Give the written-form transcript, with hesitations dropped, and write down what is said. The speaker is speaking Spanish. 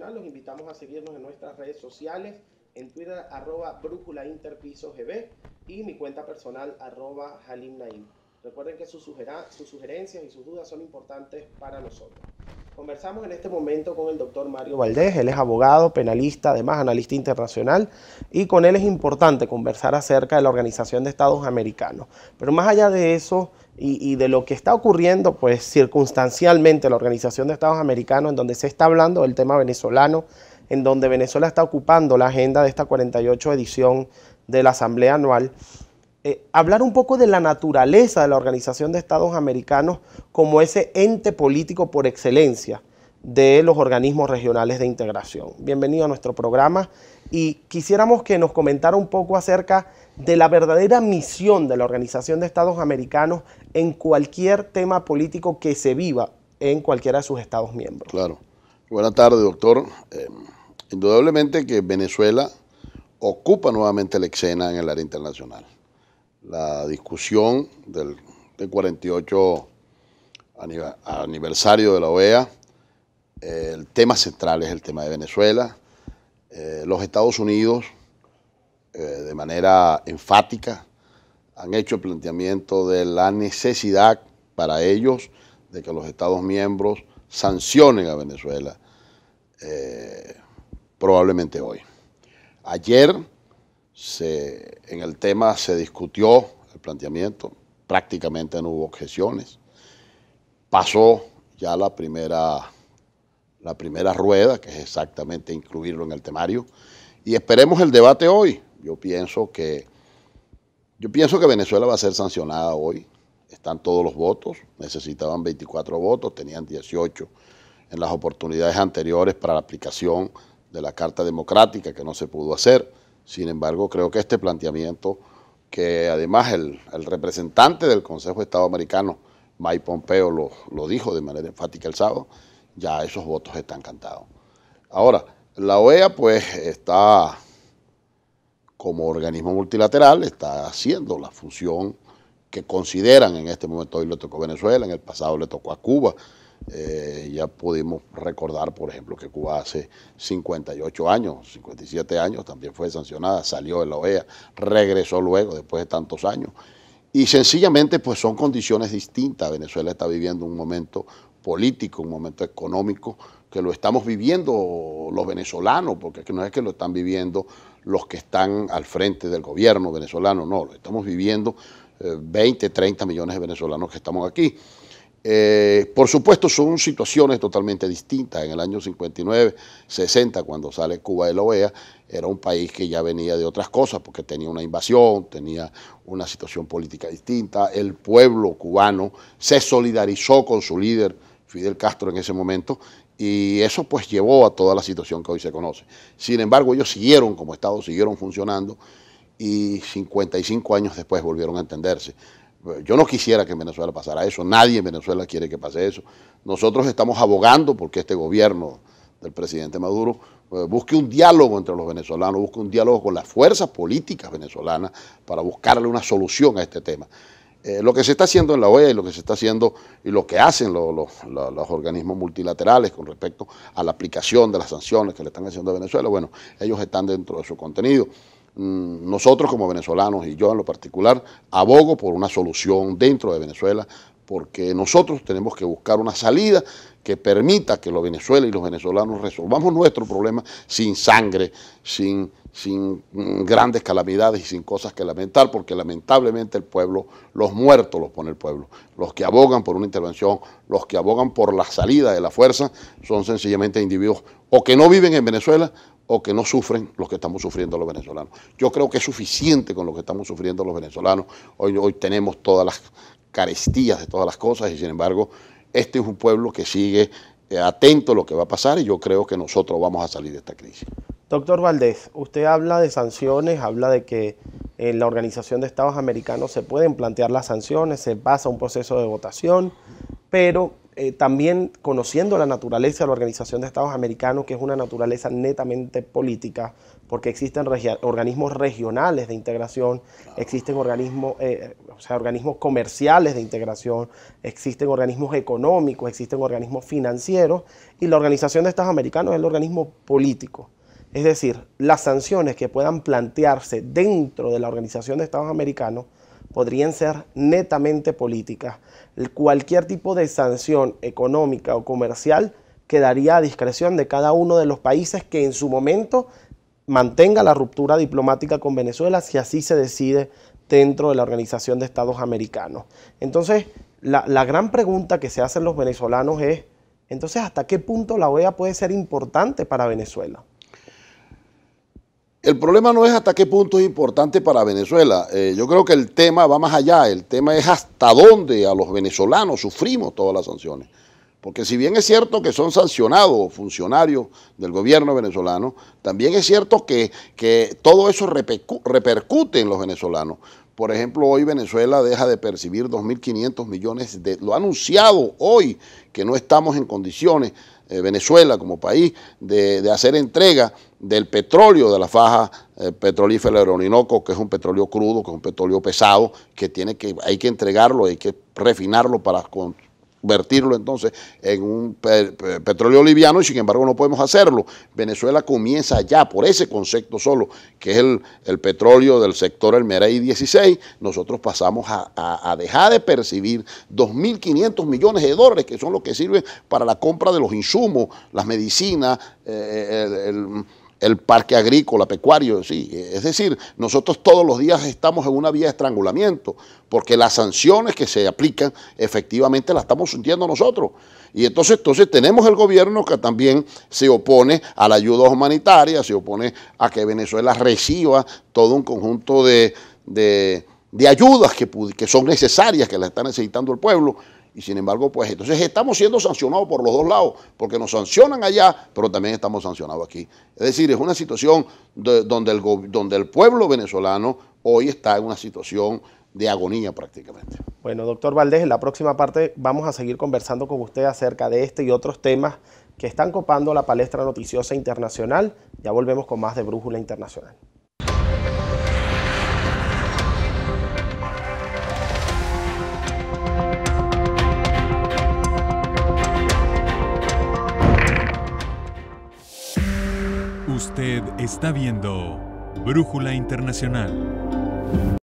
Internacional. Los invitamos a seguirnos en nuestras redes sociales, en Twitter @brújulainterpisogb y mi cuenta personal @halimnaim. Recuerden que sus sugerencias y sus dudas son importantes para nosotros. Conversamos en este momento con el doctor Mario Valdés. Él es abogado, penalista, además analista internacional, y con él es importante conversar acerca de la Organización de Estados Americanos. Pero más allá de eso y de lo que está ocurriendo, pues circunstancialmente la Organización de Estados Americanos, en donde se está hablando del tema venezolano, en donde Venezuela está ocupando la agenda de esta 48 edición de la Asamblea Anual, hablar un poco de la naturaleza de la Organización de Estados Americanos como ese ente político por excelencia de los organismos regionales de integración. Bienvenido a nuestro programa y quisiéramos que nos comentara un poco acerca de la verdadera misión de la Organización de Estados Americanos en cualquier tema político que se viva en cualquiera de sus Estados miembros. Claro. Buenas tardes, doctor. Indudablemente que Venezuela ocupa nuevamente la escena en el área internacional. La discusión del 48 aniversario de la OEA, el tema central es el tema de Venezuela. Los Estados Unidos, de manera enfática, han hecho el planteamiento de la necesidad para ellos de que los Estados miembros sancionen a Venezuela, probablemente hoy. Ayer en el tema se discutió el planteamiento, prácticamente no hubo objeciones. Pasó ya la primera rueda, que es exactamente incluirlo en el temario, y esperemos el debate hoy. Yo pienso que Venezuela va a ser sancionada hoy. Están todos los votos, necesitaban 24 votos, tenían 18 en las oportunidades anteriores para la aplicación de la Carta Democrática, que no se pudo hacer. Sin embargo, creo que este planteamiento, que además el representante del Consejo de Estado Americano, Mike Pompeo, lo dijo de manera enfática el sábado, ya esos votos están cantados. Ahora, la OEA pues está como organismo multilateral, está haciendo la función que consideran en este momento. Hoy le tocó a Venezuela, en el pasado le tocó a Cuba. Ya pudimos recordar, por ejemplo, que Cuba hace 58 años, 57 años, también fue sancionada, salió de la OEA, regresó luego, después de tantos años. Y sencillamente, pues son condiciones distintas. Venezuela está viviendo un momento político, un momento económico, que lo estamos viviendo los venezolanos, porque no es que lo están viviendo los que están al frente del gobierno venezolano, no, lo estamos viviendo 20, 30 millones de venezolanos que estamos aquí. Por supuesto, son situaciones totalmente distintas. En el año 59, 60, cuando sale Cuba de la OEA, era un país que ya venía de otras cosas, porque tenía una invasión, tenía una situación política distinta. El pueblo cubano se solidarizó con su líder, Fidel Castro, en ese momento, y eso pues llevó a toda la situación que hoy se conoce. Sin embargo, ellos siguieron como Estado, siguieron funcionando, y 55 años después volvieron a entenderse. Yo no quisiera que en Venezuela pasara eso, nadie en Venezuela quiere que pase eso. Nosotros estamos abogando porque este gobierno del presidente Maduro busque un diálogo entre los venezolanos, busque un diálogo con las fuerzas políticas venezolanas para buscarle una solución a este tema. Lo que se está haciendo en la OEA y lo que se está haciendo y lo que hacen los organismos multilaterales con respecto a la aplicación de las sanciones que le están haciendo a Venezuela, bueno, ellos están dentro de su contenido. Nosotros como venezolanos y yo en lo particular abogo por una solución dentro de Venezuela, porque nosotros tenemos que buscar una salida que permita que los Venezuela y los venezolanos resolvamos nuestro problema sin sangre, sin grandes calamidades y sin cosas que lamentar, porque lamentablemente el pueblo, los muertos los pone el pueblo. Los que abogan por una intervención, los que abogan por la salida de la fuerza, son sencillamente individuos o que no viven en Venezuela o que no sufren los que estamos sufriendo los venezolanos. Yo creo que es suficiente con lo que estamos sufriendo los venezolanos. Hoy tenemos todas las carestías de todas las cosas y sin embargo este es un pueblo que sigue atento a lo que va a pasar y yo creo que nosotros vamos a salir de esta crisis. Doctor Valdés, usted habla de sanciones, habla de que en la Organización de Estados Americanos se pueden plantear las sanciones, se pasa un proceso de votación, pero también conociendo la naturaleza de la Organización de Estados Americanos, que es una naturaleza netamente política, porque existen organismos regionales de integración, existen organismos comerciales de integración, existen organismos económicos, existen organismos financieros, y la Organización de Estados Americanos es el organismo político. Es decir, las sanciones que puedan plantearse dentro de la Organización de Estados Americanos podrían ser netamente políticas. Cualquier tipo de sanción económica o comercial quedaría a discreción de cada uno de los países que en su momento mantenga la ruptura diplomática con Venezuela, si así se decide dentro de la Organización de Estados Americanos. Entonces, la gran pregunta que se hacen los venezolanos es, entonces, ¿hasta qué punto la OEA puede ser importante para Venezuela? El problema no es hasta qué punto es importante para Venezuela. Yo creo que el tema va más allá. El tema es hasta dónde a los venezolanos sufrimos todas las sanciones. Porque si bien es cierto que son sancionados funcionarios del gobierno venezolano, también es cierto que todo eso repercute en los venezolanos. Por ejemplo, hoy Venezuela deja de percibir 2.500 millones lo ha anunciado hoy, que no estamos en condiciones, Venezuela como país, de hacer entrega del petróleo de la faja petrolífera del Orinoco, que es un petróleo crudo, que es un petróleo pesado, que hay que entregarlo, hay que refinarlo para convertirlo entonces en un petróleo liviano, y sin embargo no podemos hacerlo. Venezuela comienza ya por ese concepto solo, que es el petróleo del sector El Merey 16, nosotros pasamos a dejar de percibir 2.500 millones de dólares, que son los que sirven para la compra de los insumos, las medicinas, el parque agrícola, pecuario, sí. Es decir, nosotros todos los días estamos en una vía de estrangulamiento, porque las sanciones que se aplican efectivamente las estamos sintiendo nosotros. Y entonces tenemos el gobierno que también se opone a la ayuda humanitaria, se opone a que Venezuela reciba todo un conjunto de ayudas que son necesarias, que las está necesitando el pueblo. Y sin embargo, pues entonces estamos siendo sancionados por los dos lados, porque nos sancionan allá, pero también estamos sancionados aquí. Es decir, es una situación donde el pueblo venezolano hoy está en una situación de agonía prácticamente. Bueno, doctor Valdés, en la próxima parte vamos a seguir conversando con usted acerca de este y otros temas que están copando la palestra noticiosa internacional. Ya volvemos con más de Brújula Internacional. Usted está viendo Brújula Internacional.